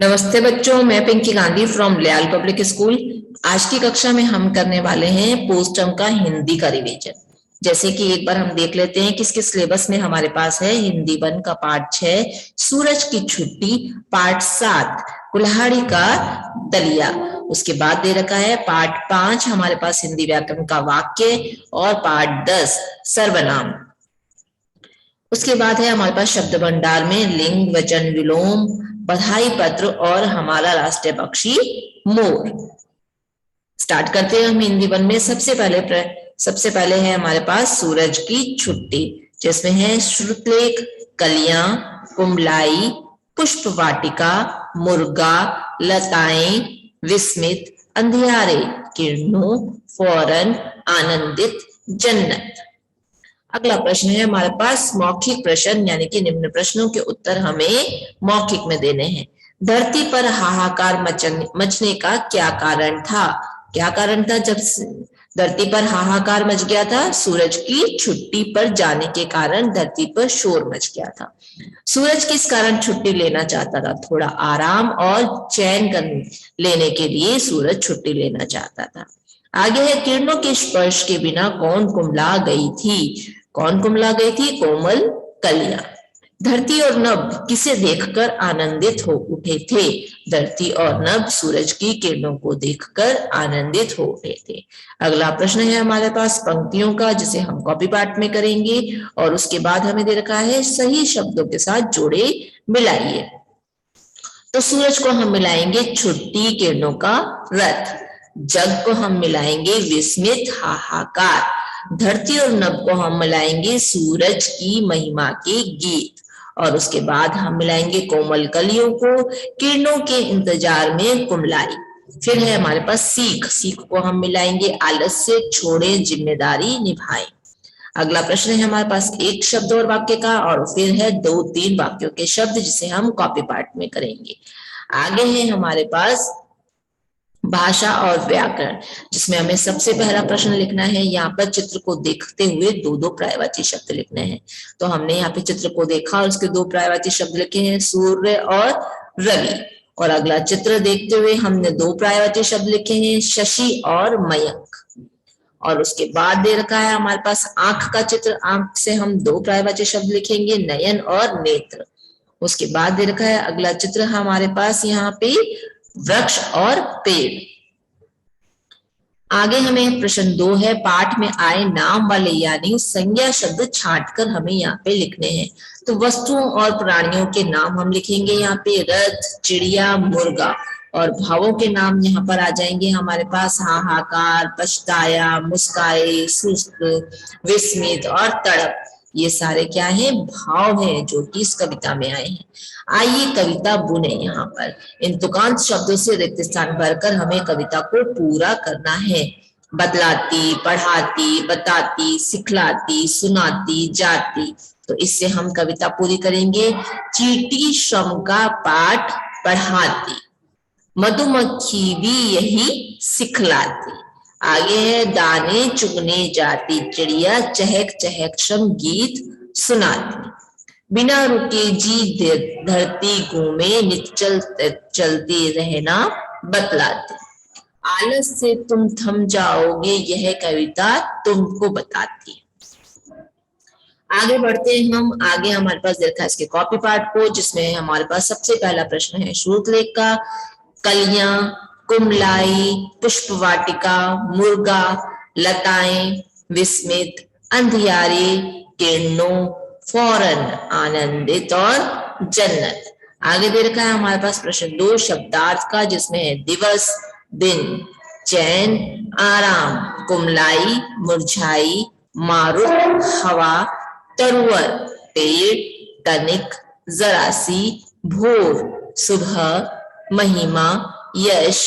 नमस्ते बच्चों, मैं पिंकी गांधी फ्रॉम लियाल पब्लिक स्कूल। आज की कक्षा में हम करने वाले हैं पोस्ट टर्म का हिंदी का रिवीजन। जैसे कि एक बार हम देख लेते हैं किसके सिलेबस में हमारे पास है। हिंदी 1 का पार्ट 6 सूरज की छुट्टी, पार्ट 7 कुल्हाड़ी का दलिया। उसके बाद दे रखा है पार्ट 5 हमारे पास हिंदी व्याकरण का वाक्य और पार्ट 10 सर्वनाम। उसके बाद है हमारे पास शब्द भंडार में लिंग, वचन, विलोम, बधाई पत्र और हमारा राष्ट्रीय पक्षी मोर। स्टार्ट करते हैं हम हिंदी 1 में। सबसे पहले है हमारे पास सूरज की छुट्टी, जिसमें है श्रुतलेख, कलियां, कुमलाई, पुष्प वाटिका, मुर्गा, लताएं, विस्मित, अंधियारे, किरणों, फौरन, आनंदित, जन्नत। अगला प्रश्न है हमारे पास मौखिक प्रश्न, यानी कि निम्न प्रश्नों के उत्तर हमें मौखिक में देने हैं। धरती पर हाहाकार मचने का क्या कारण था? क्या कारण था जब धरती पर हाहाकार मच गया था? सूरज की छुट्टी पर जाने के कारण धरती पर शोर मच गया था। सूरज किस कारण छुट्टी लेना चाहता था? थोड़ा आराम और चैन लेने के लिए सूरज छुट्टी लेना चाहता था। आगे है किरणों के स्पर्श के बिना कौन कुम्हला गई थी? कौन कुम्हला गई थी? कोमल कलियां। धरती और नभ किसे देखकर आनंदित हो उठे थे? धरती और नभ सूरज की किरणों को देखकर आनंदित हो उठे थे। अगला प्रश्न है हमारे पास पंक्तियों का, जिसे हम कॉपी पार्ट में करेंगे और उसके बाद हमें दे रखा है सही शब्दों के साथ जोड़े मिलाइए। तो सूरज को हम मिलाएंगे छुट्टी किरणों का रथ, जग को हम मिलाएंगे विस्मित हाहाकार, धरती और नभ को हम मिलाएंगे सूरज की महिमा के गीत, और उसके बाद हम मिलाएंगे कोमल कलियों को किरणों के इंतजार में कुमलाई। फिर है हमारे पास सीख, सीख को हम मिलाएंगे आलस्य छोड़े जिम्मेदारी निभाए। अगला प्रश्न है हमारे पास एक शब्द और वाक्य का, और फिर है 2-3 वाक्यों के शब्द, जिसे हम कॉपी पार्ट में करेंगे। आगे है हमारे पास भाषा और व्याकरण, जिसमें हमें सबसे पहला प्रश्न लिखना है। यहाँ पर चित्र को देखते हुए 2-2 पर्यायवाची शब्द लिखने हैं। तो हमने यहाँ पे चित्र को देखा और उसके 2 पर्यायवाची शब्द लिखे हैं, सूर्य और रवि। और अगला चित्र देखते हुए हमने 2 पर्यायवाची शब्द लिखे हैं, शशि और मयंक। और उसके बाद दे रखा है हमारे पास आंख का चित्र, आंख से हम 2 पर्यायवाची शब्द लिखेंगे, नयन और नेत्र। उसके बाद दे रखा है अगला चित्र हमारे पास यहाँ पे वृक्ष और पेड़। आगे हमें प्रश्न 2 है, पाठ में आए नाम वाले यानी संज्ञा शब्द छांटकर हमें यहाँ पे लिखने हैं। तो वस्तुओं और प्राणियों के नाम हम लिखेंगे यहाँ पे रथ, चिड़िया, मुर्गा, और भावों के नाम यहाँ पर आ जाएंगे हमारे पास हाहाकार, पछताया, मुस्काए, सुस्त, विस्मित और तड़प। ये सारे क्या है? भाव हैं जो कि इस कविता में आए हैं। आइए कविता बुने। यहाँ पर इन तुकांत शब्दों से रिक्त स्थान भरकर हमें कविता को पूरा करना है। बतलाती, पढ़ाती, बताती, सिखलाती, सुनाती, जाती। तो इससे हम कविता पूरी करेंगे। चींटी श्रम का पाठ पढ़ाती, मधुमक्खी भी यही सिखलाती। आगे है दाने चुगने जाती चिड़िया, चहक चहक श्रम गीत सुनाती। बिना रुके जी धरती घूमे, नित चलते रहना बतलाते। आलस से तुम थम जाओगे, यह कविता तुमको बताती। आगे बढ़ते हैं हम। आगे हमारे पास देखा इसके कॉपी पार्ट को, जिसमें हमारे पास सबसे पहला प्रश्न है श्रुतलेख का। कलियां, कुमलाई, पुष्प वाटिका, मुर्गा, लताएं, विस्मित, अंधियारे, किरणों, फौरन, आनंदित और जन्नत। आगे दे रखा है हमारे पास प्रश्न 2 शब्दार्थ का, जिसमें है दिवस, दिन, चैन, आराम, कुमलाई, मुरझाई, मारुत, हवा, तरुवर, पेड़, तनिक, जरासी, भोर, सुबह, महिमा, यश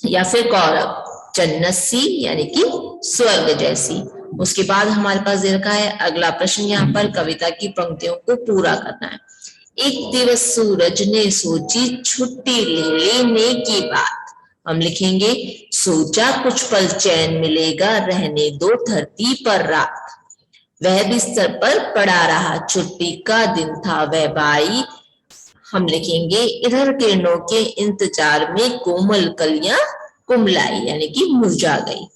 या फिर कौरव, जन्नसी यानी कि स्वर्ग जैसी। उसके बाद हमारे पास दे रखा है अगला प्रश्न, यहाँ पर कविता की पंक्तियों को पूरा करना है। एक दिवस सूरज ने सोची छुट्टी लेने की बात। हम लिखेंगे सोचा कुछ पल चैन मिलेगा, रहने दो धरती पर रात। वह बिस्तर पर पड़ा रहा, छुट्टी का दिन था, वह बाई हम लिखेंगे इधर किरणों के इंतजार में कोमल कलियां कुमलाई, यानी कि मुरझा गई।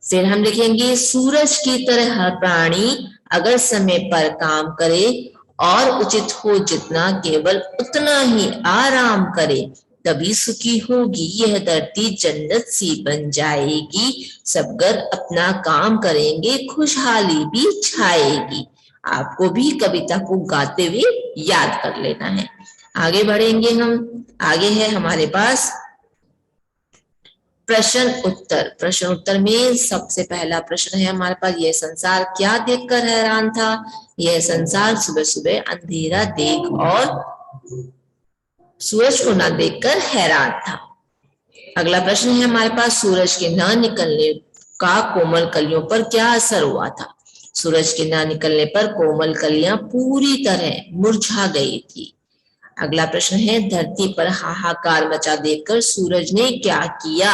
फिर हम लिखेंगे सूरज की तरह हर प्राणी अगर समय पर काम करे और उचित हो जितना केवल उतना ही आराम करे, तभी सुखी होगी यह धरती, जन्नत सी बन जाएगी। सब घर अपना काम करेंगे, खुशहाली भी छाएगी। आपको भी कविता को गाते हुए याद कर लेना है। आगे बढ़ेंगे हम। आगे है हमारे पास प्रश्न उत्तर। प्रश्न उत्तर में सबसे पहला प्रश्न है हमारे पास, यह संसार क्या देखकर हैरान था? यह संसार सुबह सुबह अंधेरा देख और सूरज को न देखकर हैरान था। अगला प्रश्न है हमारे पास, सूरज के न निकलने का कोमल कलियों पर क्या असर हुआ था? सूरज के न निकलने पर कोमल कलियां पूरी तरह मुरझा गई थी। अगला प्रश्न है, धरती पर हाहाकार मचा देखकर सूरज ने क्या किया?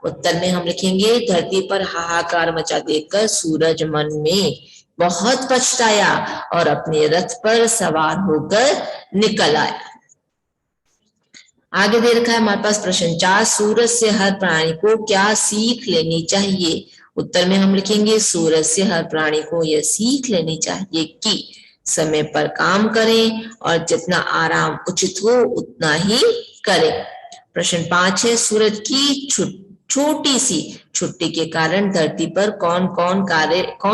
उत्तर में हम लिखेंगे, धरती पर हाहाकार मचा देखकर सूरज मन में बहुत पछताया और अपने रथ पर सवार होकर निकल आया। आगे दे रखा है हमारे पास प्रश्न 4, सूरज से हर प्राणी को क्या सीख लेनी चाहिए? उत्तर में हम लिखेंगे, सूरज से हर प्राणी को यह सीख लेनी चाहिए कि समय पर काम करें और जितना आराम उचित हो उतना ही करें। प्रश्न 5 है, सूरज की छोटी सी छुट्टी के कारण धरती पर कौन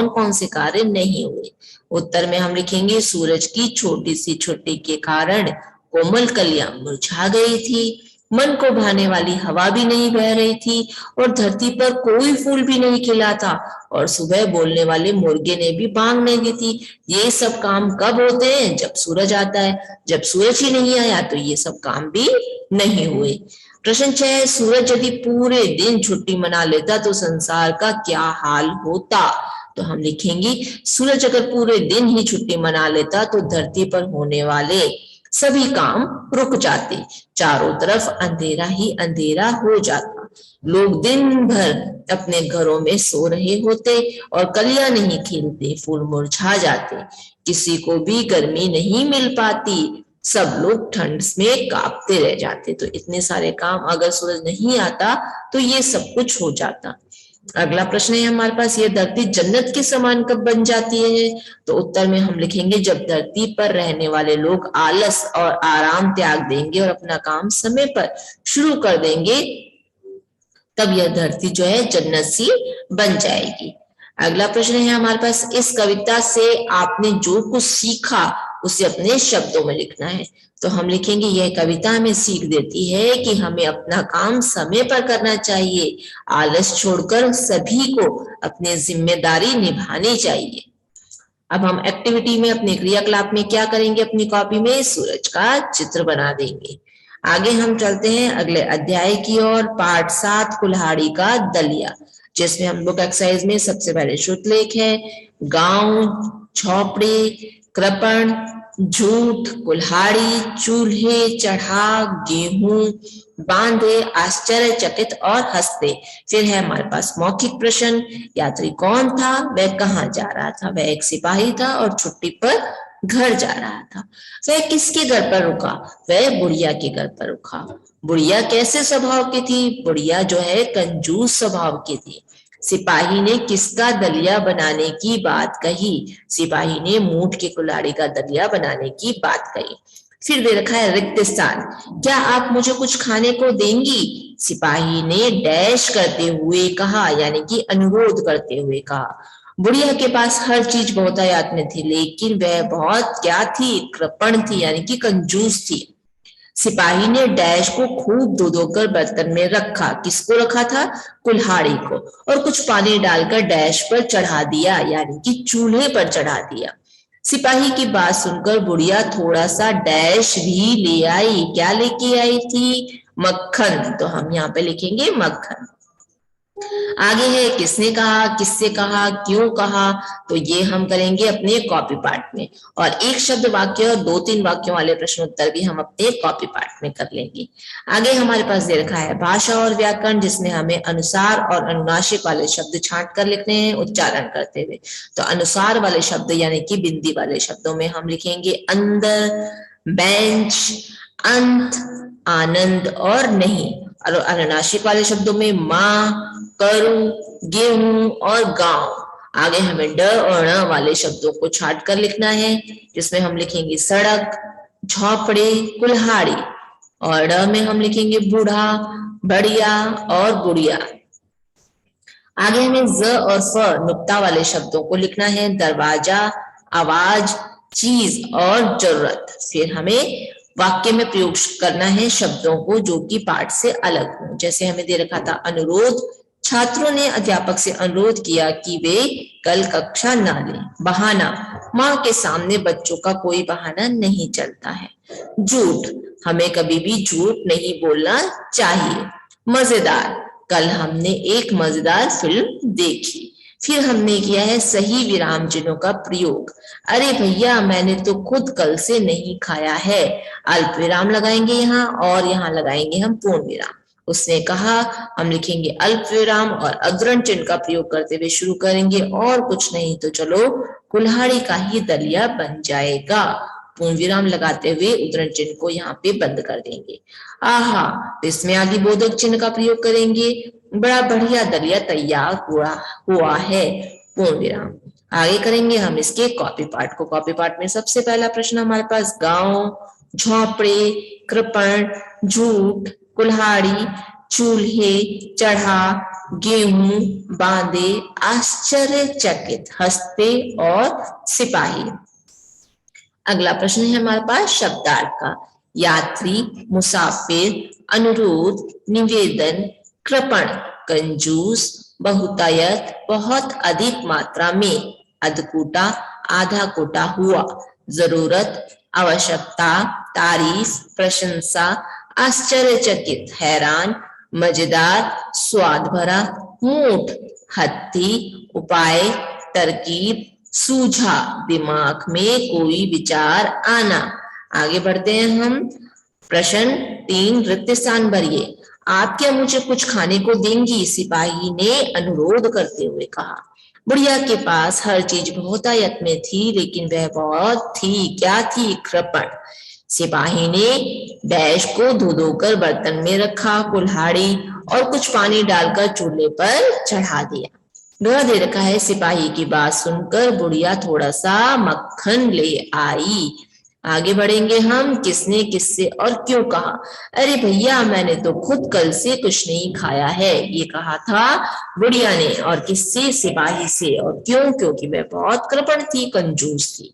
कौन से कार्य नहीं हुए? उत्तर में हम लिखेंगे, सूरज की छोटी सी छुट्टी के कारण कोमल कलियां मुरझा गई थी, मन को भाने वाली हवा भी नहीं बह रही थी और धरती पर कोई फूल भी नहीं खिला था और सुबह बोलने वाले मुर्गे ने भी बांग नहीं दी थी। ये सब काम कब होते हैं? जब सूरज आता है। जब सूरज ही नहीं आया तो ये सब काम भी नहीं हुए। प्रश्न 6, सूरज यदि पूरे दिन छुट्टी मना लेता तो संसार का क्या हाल होता? तो हम लिखेंगे, सूरज अगर पूरे दिन ही छुट्टी मना लेता तो धरती पर होने वाले सभी काम रुक जाते, चारों तरफ अंधेरा ही अंधेरा हो जाता, लोग दिन भर अपने घरों में सो रहे होते और कलियां नहीं खिलते, फूल मुरझा जाते, किसी को भी गर्मी नहीं मिल पाती, सब लोग ठंड में कांपते रह जाते। तो इतने सारे काम अगर सूरज नहीं आता तो ये सब कुछ हो जाता। अगला प्रश्न है हमारे पास, ये धरती जन्नत के समान कब बन जाती है? तो उत्तर में हम लिखेंगे, जब धरती पर रहने वाले लोग आलस और आराम त्याग देंगे और अपना काम समय पर शुरू कर देंगे, तब यह धरती जो है जन्नत सी बन जाएगी। अगला प्रश्न है हमारे पास, इस कविता से आपने जो कुछ सीखा उसे अपने शब्दों में लिखना है। तो हम लिखेंगे, यह कविता हमें सीख देती है कि हमें अपना काम समय पर करना चाहिए, आलस छोड़कर सभी को अपनी जिम्मेदारी निभानी चाहिए। अब हम एक्टिविटी में अपने क्रियाकलाप में क्या करेंगे? अपनी कॉपी में सूरज का चित्र बना देंगे। आगे हम चलते हैं अगले अध्याय की ओर, पाठ 7 कुल्हाड़ी का दलिया, जिसमें हम लोग एक्सरसाइज में सबसे पहले श्रुतलेख है, गांव, झोपड़ी, कृपण, झूठ, कुल्हाड़ी, चूल्हे, चढ़ा, गेहूं, बांधे, आश्चर्यचकित और हंसते। फिर है हमारे पास मौखिक प्रश्न, यात्री कौन था, वह कहाँ जा रहा था? वह एक सिपाही था और छुट्टी पर घर जा रहा था। वह किसके घर पर रुका? वह बुढ़िया के घर पर रुका। बुढ़िया कैसे स्वभाव की थी? बुढ़िया जो है कंजूस स्वभाव की थी। सिपाही ने किसका दलिया बनाने की बात कही? सिपाही ने मूठ के कुल्हाड़ी का दलिया बनाने की बात कही। फिर दे रखा है रिक्त स्थान, क्या आप मुझे कुछ खाने को देंगी? सिपाही ने डैश करते हुए कहा, यानी कि अनुरोध करते हुए कहा। बुढ़िया के पास हर चीज बहुतायत में थी, लेकिन वह बहुत क्या थी? कृपण थी, यानी कि कंजूस थी। सिपाही ने डैश को खूब धो-धोकर बर्तन में रखा। किसको रखा था? कुल्हाड़ी को। और कुछ पानी डालकर डैश पर चढ़ा दिया, यानी कि चूल्हे पर चढ़ा दिया। सिपाही की बात सुनकर बुढ़िया थोड़ा सा डैश भी ले आई। क्या लेके आई थी? मक्खन। तो हम यहाँ पे लिखेंगे मक्खन। आगे है किसने कहा, किससे कहा, क्यों कहा, तो ये हम करेंगे अपने कॉपी पार्ट में। और एक शब्द वाक्य और 2-3 वाक्यों वाले प्रश्न उत्तर भी हम अपने कॉपी पार्ट में कर लेंगे। आगे हमारे पास दे रखा है भाषा और व्याकरण, जिसमें हमें अनुसार और अनुनासिक वाले शब्द छांट कर लिखने हैं उच्चारण करते हुए। तो अनुसार वाले शब्द यानी कि बिंदी वाले शब्दों में हम लिखेंगे अंदर, बेंच, अंत, आनंद और नहीं। और अनुनासिक वाले शब्दों में माँ, करू, गेहूं और गांव। आगे हमें ड और ण वाले शब्दों को छाट कर लिखना है, जिसमें हम लिखेंगे सड़क, झोपड़े, कुल्हाड़ी। और ड में हम लिखेंगे बूढ़ा, बढ़िया और गुड़िया। आगे हमें ज और फ नुक्ता वाले शब्दों को लिखना है, दरवाजा, आवाज, चीज और जरूरत। फिर हमें वाक्य में प्रयोग करना है शब्दों को जो कि पाठ से अलग हो। जैसे हमें दे रखा था अनुरोध, छात्रों ने अध्यापक से अनुरोध किया कि वे कल कक्षा ना लें। बहाना, माँ के सामने बच्चों का कोई बहाना नहीं चलता है। झूठ, हमें कभी भी झूठ नहीं बोलना चाहिए। मजेदार, कल हमने एक मजेदार फिल्म देखी। फिर हमने किया है सही विराम चिन्हों का प्रयोग। अरे भैया मैंने तो खुद कल से नहीं खाया है। अल्प विराम लगाएंगे यहाँ और यहाँ लगाएंगे हम पूर्ण विराम। उसने कहा, हम लिखेंगे अल्प विराम और अग्रण चिन्ह का प्रयोग करते हुए शुरू करेंगे, और कुछ नहीं तो चलो कुल्हाड़ी का ही दलिया बन जाएगा। पूर्ण विराम लगाते हुए उद्धरण चिन्ह को यहाँ पे बंद कर देंगे। आहा, तो इसमें आगे बोधक चिन्ह का प्रयोग करेंगे, बड़ा बढ़िया दलिया तैयार हुआ है। पूर्ण विराम। आगे करेंगे हम इसके कॉपी पाठ को। कॉपी पाठ में सबसे पहला प्रश्न हमारे पास गांव, झोपड़े, कृपण, झूठ, कुल्हाड़ी, चूल्हे, चढ़ा, गेहूं, बांधे, आश्चर्यचकित, हंसते और सिपाही। अगला प्रश्न है हमारे पास शब्दार्थ का। यात्री, मुसाफिर, अनुरोध, निवेदन, कृपण, कंजूस, बहुतायत, बहुत अधिक मात्रा में, अधकूटा, आधा कोटा हुआ, जरूरत, आवश्यकता, तारीफ, प्रशंसा, आश्चर्यचकित, हैरान, मजेदार, स्वाद भरा, मूठ, हत्ती, उपाय, तरकीब, सूझा, दिमाग में कोई विचार आना। आगे बढ़ते हैं हम। प्रश्न 3, रिक्त स्थान भरिए। आप क्या मुझे कुछ खाने को देंगी? सिपाही ने अनुरोध करते हुए कहा। बुढ़िया के पास हर चीज बहुतायत में थी, लेकिन वह बहुत थी। क्या थी? कृपण। सिपाही ने डैश को धो धोकर बर्तन में रखा, कुल्हाड़ी और कुछ पानी डालकर चूल्हे पर चढ़ा दिया। वह दे रखा है। सिपाही की बात सुनकर बुढ़िया थोड़ा सा मक्खन ले आई। आगे बढ़ेंगे हम। किसने किससे और क्यों कहा? अरे भैया मैंने तो खुद कल से कुछ नहीं खाया है, ये कहा था बुढ़िया ने। और किससे? सिपाही से। और क्यों? क्योंकि वह बहुत कृपण थी, कंजूस थी।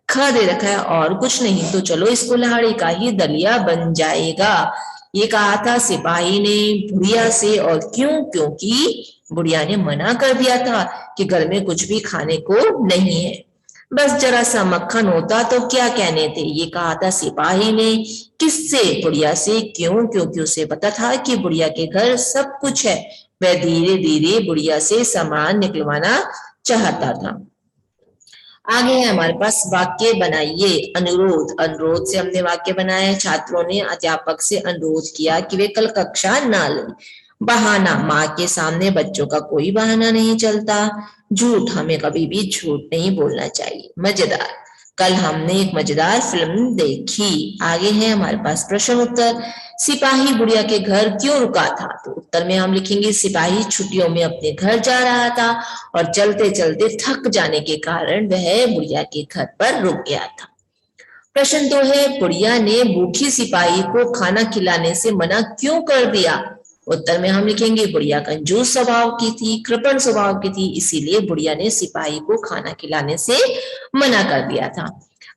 ख दे रखा है, और कुछ नहीं तो चलो इस कुल्हाड़ी का ही दलिया बन जाएगा, ये कहा था सिपाही ने बुढ़िया से। और क्यों? क्योंकि बुढ़िया ने मना कर दिया था कि घर में कुछ भी खाने को नहीं है। बस जरा सा मक्खन होता तो क्या कहने थे, ये कहा था सिपाही ने। किससे? बुढ़िया से। क्यों? क्योंकि उसे पता था कि बुढ़िया के घर सब कुछ है। वह धीरे धीरे बुढ़िया से सामान निकलवाना चाहता था। आगे है हमारे पास वाक्य बनाइए। अनुरोध, अनुरोध से हमने वाक्य बनाया। छात्रों ने अध्यापक से अनुरोध किया कि वे कल कक्षा ना लें। बहाना, माँ के सामने बच्चों का कोई बहाना नहीं चलता। झूठ, हमें कभी भी झूठ नहीं बोलना चाहिए। मजेदार, कल हमने एक मजेदार फिल्म देखी। आगे है हमारे पास प्रश्न उत्तर। सिपाही बुढ़िया के घर क्यों रुका था? तो उत्तर में हम लिखेंगे सिपाही छुट्टियों में अपने घर जा रहा था और चलते चलते थक जाने के कारण वह बुढ़िया के घर पर रुक गया था। प्रश्न 2 है, बुढ़िया ने भूखी सिपाही को खाना खिलाने से मना क्यों कर दिया? उत्तर में हम लिखेंगे बुढ़िया कंजूस स्वभाव की थी, कृपण स्वभाव की थी, इसीलिए बुढ़िया ने सिपाही को खाना खिलाने से मना कर दिया था।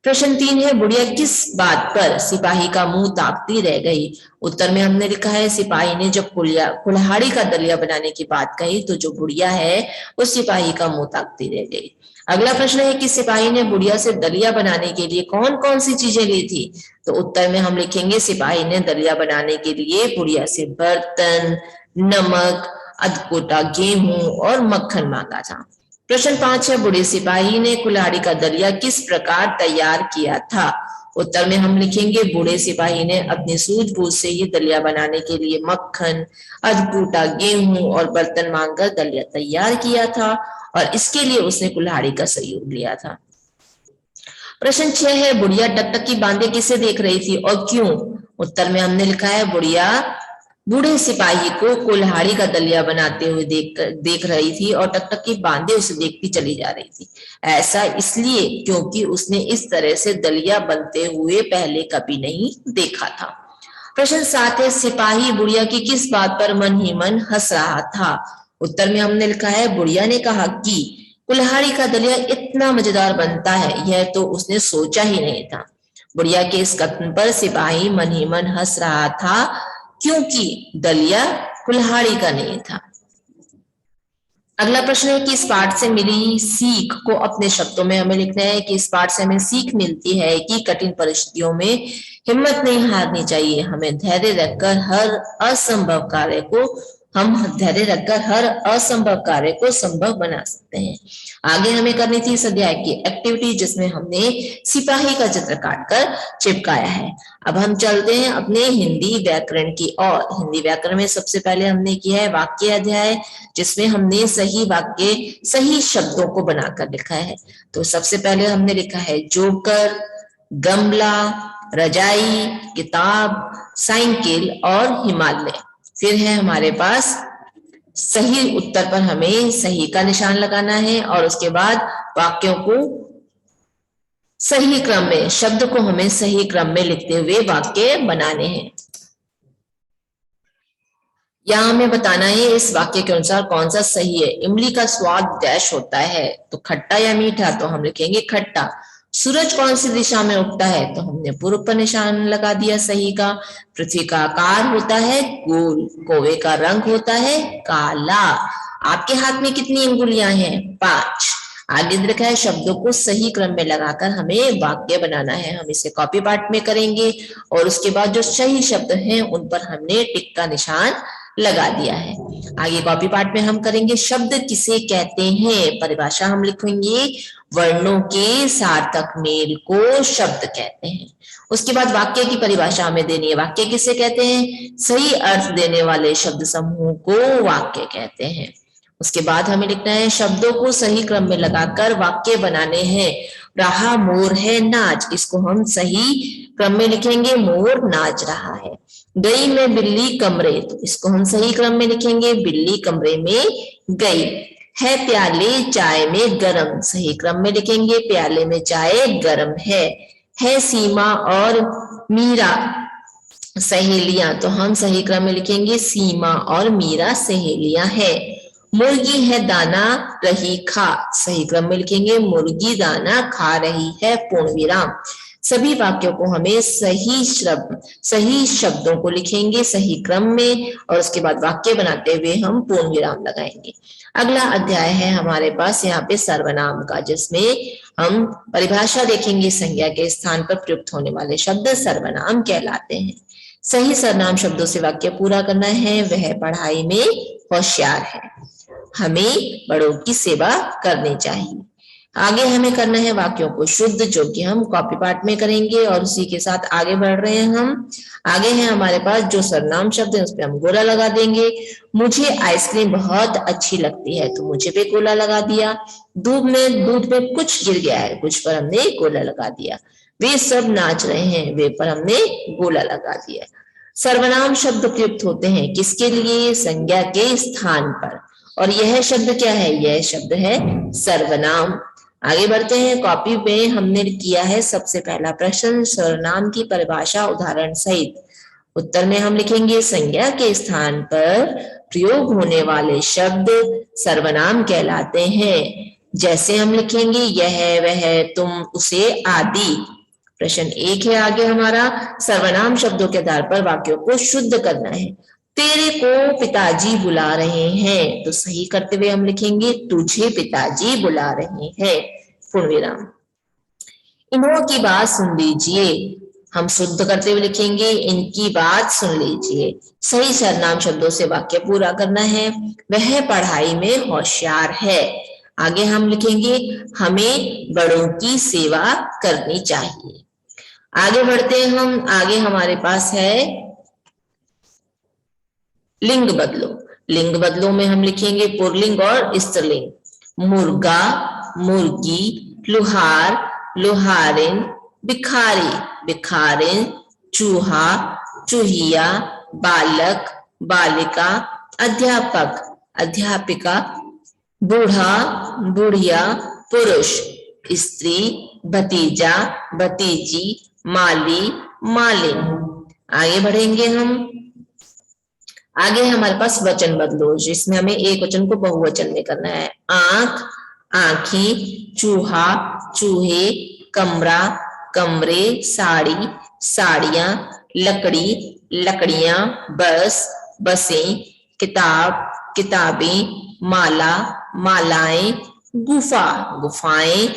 प्रश्न 3 है, बुढ़िया किस बात पर सिपाही का मुंह ताकती रह गई? उत्तर में हमने लिखा है सिपाही ने जब कुल्हाड़ी का दलिया बनाने की बात कही तो जो बुढ़िया है उस सिपाही का मुंह ताकती रह गई। अगला प्रश्न है कि सिपाही ने बुढ़िया से दलिया बनाने के लिए कौन कौन सी चीजें ली थी? तो उत्तर में हम लिखेंगे सिपाही ने दलिया बनाने के लिए बुढ़िया से बर्तन, नमक, अधकोटा गेहूं और मक्खन मांगा था। प्रश्न 5 है, बूढ़े सिपाही ने कुल्हाड़ी का दलिया किस प्रकार तैयार किया था? उत्तर में हम लिखेंगे बूढ़े सिपाही ने अपनी सूझबूझ से ही दलिया बनाने के लिए मक्खन, अधकूटा गेहूं और बर्तन मांगकर दलिया तैयार किया था और इसके लिए उसने कुल्हाड़ी का सहयोग लिया था। प्रश्न 6 है, बुढ़िया टकटकी बांधे किसे देख रही थी और क्यों? उत्तर में हमने लिखा है, बुढ़िया बूढ़े सिपाही को कुल्हाड़ी का दलिया बनाते हुए देख रही थी और टकटकी बांधे उसे देखती चली जा रही थी। ऐसा इसलिए क्योंकि उसने इस तरह से दलिया बनते हुए पहले कभी नहीं देखा था। प्रश्न 7 है, सिपाही बुढ़िया की किस बात पर मन ही मन हंस रहा था? उत्तर में हमने लिखा है, बुढ़िया ने कहा कि कुल्हाड़ी का दलिया इतना मजेदार बनता है, यह तो उसने सोचा ही नहीं था। बुढ़िया के इस कथन पर सिपाही मन ही मन हंस रहा था क्योंकि दलिया कुल्हाड़ी का नहीं था। अगला प्रश्न है कि इस पाठ से मिली सीख को अपने शब्दों में हमें लिखना है कि इस पाठ से हमें सीख मिलती है कि कठिन परिस्थितियों में हिम्मत नहीं हारनी चाहिए। हमें धैर्य रखकर हर असंभव कार्य को संभव बना सकते हैं। आगे हमें करनी थी इस अध्याय की एक्टिविटी, जिसमें हमने सिपाही का चित्र काटकर चिपकाया है। अब हम चलते हैं अपने हिंदी व्याकरण की ओर। हिंदी व्याकरण में सबसे पहले हमने किया है वाक्य अध्याय, जिसमें हमने सही वाक्य सही शब्दों को बनाकर लिखा है। तो सबसे पहले हमने लिखा है जोकर, गमला, रजाई, किताब, साइकिल और हिमालय। फिर है हमारे पास सही उत्तर पर हमें सही का निशान लगाना है और उसके बाद वाक्यों को सही क्रम में, शब्द को हमें सही क्रम में लिखते हुए वाक्य बनाने हैं। यहाँ हमें बताना है इस वाक्य के अनुसार कौन सा सही है। इमली का स्वाद डैश होता है, तो खट्टा या मीठा, तो हम लिखेंगे खट्टा। सूरज कौन सी दिशा में उगता है, तो हमने पूर्व पर निशान लगा दिया सही का। पृथ्वी का आकार होता है गोल, कौवे का रंग होता है काला। आपके हाथ में कितनी अंगुलियां हैं? 5। आगे लिखा है शब्दों को सही क्रम में लगाकर हमें वाक्य बनाना है। हम इसे कॉपी पार्ट में करेंगे और उसके बाद जो सही शब्द हैं उन पर हमने टिक का निशान लगा दिया है। आगे कॉपी पार्ट में हम करेंगे शब्द किसे कहते हैं। परिभाषा हम लिखेंगे वर्णों के सार्थक मेल को शब्द कहते हैं। उसके बाद वाक्य की परिभाषा हमें देनी है। वाक्य किसे कहते हैं? सही अर्थ देने वाले शब्द समूह को वाक्य कहते हैं। उसके बाद हमें लिखना है शब्दों को सही क्रम में लगाकर वाक्य बनाने हैं। रहा मोर है नाच, इसको हम सही क्रम में लिखेंगे मोर नाच रहा है। गई में बिल्ली कमरे, तो इसको हम सही क्रम में लिखेंगे बिल्ली कमरे में गई है। प्याले चाय में गरम, सही क्रम में लिखेंगे प्याले में चाय गरम है सीमा और मीरा सहेलियां, तो हम सही क्रम में लिखेंगे सीमा और मीरा सहेलियां है। मुर्गी है दाना रही खा, सही क्रम में लिखेंगे मुर्गी दाना खा रही है पूर्ण विराम। सभी वाक्यों को हमें सही शब्दों को लिखेंगे सही क्रम में और उसके बाद वाक्य बनाते हुए हम पूर्ण विराम लगाएंगे। अगला अध्याय है हमारे पास यहाँ पे सर्वनाम का, जिसमें हम परिभाषा देखेंगे संज्ञा के स्थान पर प्रयुक्त होने वाले शब्द सर्वनाम कहलाते हैं। सही सर्वनाम शब्दों से वाक्य पूरा करना है। वह पढ़ाई में होशियार है, हमें बड़ों की सेवा करनी चाहिए। आगे हमें करना है वाक्यों को शुद्ध, जो कि हम कॉपी पार्ट में करेंगे और उसी के साथ आगे बढ़ रहे हैं हम। आगे है हमारे पास जो सर्वनाम शब्द है उस पे हम गोला लगा देंगे। मुझे आइसक्रीम बहुत अच्छी लगती है, तो मुझे पे गोला लगा दिया। दूध में कुछ गिर गया है, कुछ पर हमने गोला लगा दिया। वे सब नाच रहे हैं, वे पर हमने गोला लगा दिया। सर्वनाम शब्द प्रयुक्त होते हैं किसके लिए? संज्ञा के स्थान पर, और यह शब्द क्या है? यह शब्द है सर्वनाम। आगे बढ़ते हैं। कॉपी में हमने किया है सबसे पहला प्रश्न सर्वनाम की परिभाषा उदाहरण सहित। उत्तर में हम लिखेंगे संज्ञा के स्थान पर प्रयोग होने वाले शब्द सर्वनाम कहलाते हैं। जैसे हम लिखेंगे यह, वह, तुम, उसे आदि। प्रश्न 1 है आगे हमारा, सर्वनाम शब्दों के आधार पर वाक्यों को शुद्ध करना है। तेरे को पिताजी बुला रहे हैं, तो सही करते हुए हम लिखेंगे तुझे पिताजी बुला रहे हैं पूर्ण विराम। इन्हों की बात सुन लीजिए, हम शुद्ध करते हुए लिखेंगे इनकी बात सुन लीजिए। सही सर्वनाम शब्दों से वाक्य पूरा करना है। वह पढ़ाई में होशियार है। आगे हम लिखेंगे हमें बड़ों की सेवा करनी चाहिए। आगे बढ़ते हैं हम। आगे हमारे पास है लिंग बदलो। लिंग बदलो में हम लिखेंगे पुल्लिंग और स्त्रीलिंग। मुर्गा, मुर्गी, लुहार, लोहारिन, भिखारी, भिखारिन, चूहा, चूहिया, बालक, बालिका, अध्यापक, अध्यापिका, बूढ़ा, बुढ़िया, पुरुष, स्त्री, भतीजा, भतीजी, माली, मालिन। आगे बढ़ेंगे हम। आगे हमारे पास वचन बदलो, जिसमें हमें एक वचन को बहुवचन में करना है। आंख, आंखें, चूहा, चूहे, कमरा, कमरे, साड़ी, साड़ियां, लकड़ी, लकड़ियां, बस, बसें, किताब, किताबें, माला, मालाएं, गुफा, गुफाएं,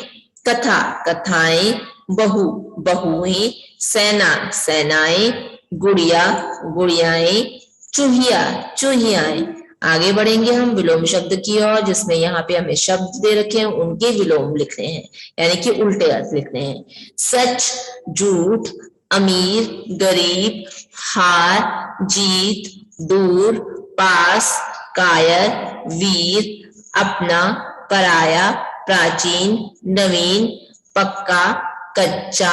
कथा, कथाएं, बहू, बहुएं, सेना, सेनाएं, गुड़िया, गुड़ियाएं, चूहिया, चूहियाएं। आगे बढ़ेंगे हम विलोम शब्द की ओर, जिसमें यहाँ पे हमें शब्द दे रखे हैं, उनके विलोम लिखने हैं, यानी कि उल्टे अर्थ लिखने हैं। सच, झूठ, अमीर, गरीब, हार, जीत, दूर, पास, कायर, वीर, अपना, पराया, प्राचीन, नवीन, पक्का, कच्चा,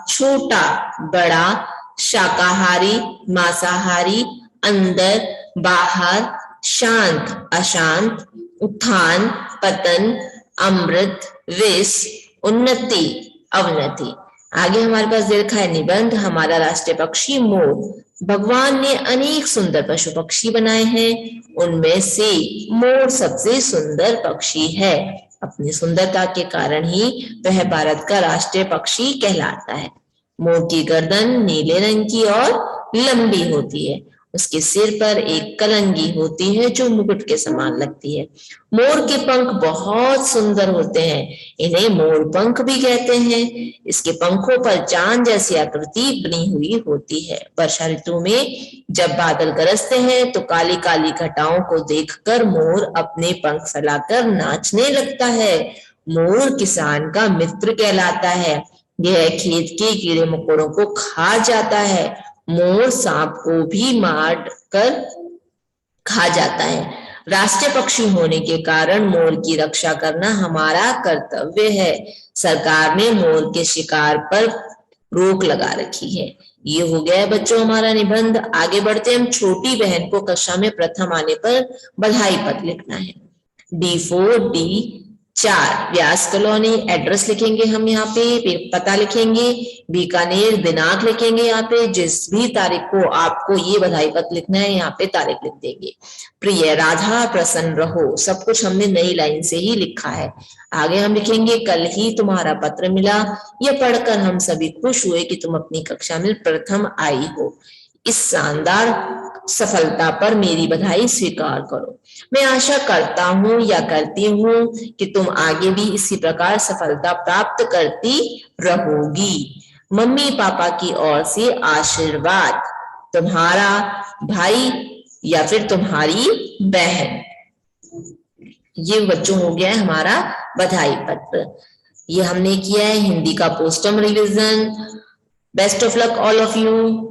छोटा, बड़ा, शाकाहारी, मांसाहारी, अंदर, बाहर, शांत, अशांत, उत्थान, पतन, अमृत, विष, उन्नति, अवनति। आगे हमारे पास दे रखा है निबंध। हमारा राष्ट्रीय पक्षी मोर। भगवान ने अनेक सुंदर पशु पक्षी बनाए हैं, उनमें से मोर सबसे सुंदर पक्षी है। अपनी सुंदरता के कारण ही वह भारत का राष्ट्रीय पक्षी कहलाता है। मोर की गर्दन नीले रंग की और लंबी होती है। उसके सिर पर एक कलंगी होती है जो मुकुट के समान लगती है। मोर के पंख बहुत सुंदर होते हैं, इन्हें मोर पंख भी कहते हैं। इसके पंखों पर चांद जैसी आकृति बनी हुई होती है। वर्षा ऋतु में जब बादल गरजते हैं तो काली काली घटाओं को देखकर मोर अपने पंख फैलाकर नाचने लगता है। मोर किसान का मित्र कहलाता है। यह खेत के कीड़े मकोड़ों को खा जाता है। मोर सांप को भी मार कर खा जाता है। राष्ट्रीय पक्षी होने के कारण मोर की रक्षा करना हमारा कर्तव्य है। सरकार ने मोर के शिकार पर रोक लगा रखी है। ये हो गया बच्चों हमारा निबंध। आगे बढ़ते हम। छोटी बहन को कक्षा में प्रथम आने पर बधाई पत्र लिखना है। D4 D4 व्यास कॉलोनी। एड्रेस लिखेंगे हम यहाँ पे, पता लिखेंगे, बीकानेर, दिनांक लिखेंगे यहाँ पे। जिस भी तारीख को आपको ये बधाई पत्र लिखना है यहाँ पे तारीख लिख देंगे। प्रिय राधा प्रसन्न रहो, सब कुछ हमने नई लाइन से ही लिखा है। आगे हम लिखेंगे कल ही तुम्हारा पत्र मिला, यह पढ़कर हम सभी खुश हुए कि तुम अपनी कक्षा में प्रथम आई हो। इस शानदार सफलता पर मेरी बधाई स्वीकार करो। मैं आशा करता हूँ या करती हूँ कि तुम आगे भी इसी प्रकार सफलता प्राप्त करती रहोगी। मम्मी पापा की ओर से आशीर्वाद, तुम्हारा भाई या फिर तुम्हारी बहन। ये बच्चों हो गया है हमारा बधाई पत्र। ये हमने किया है हिंदी का पोस्टम revision. Best of luck all of you.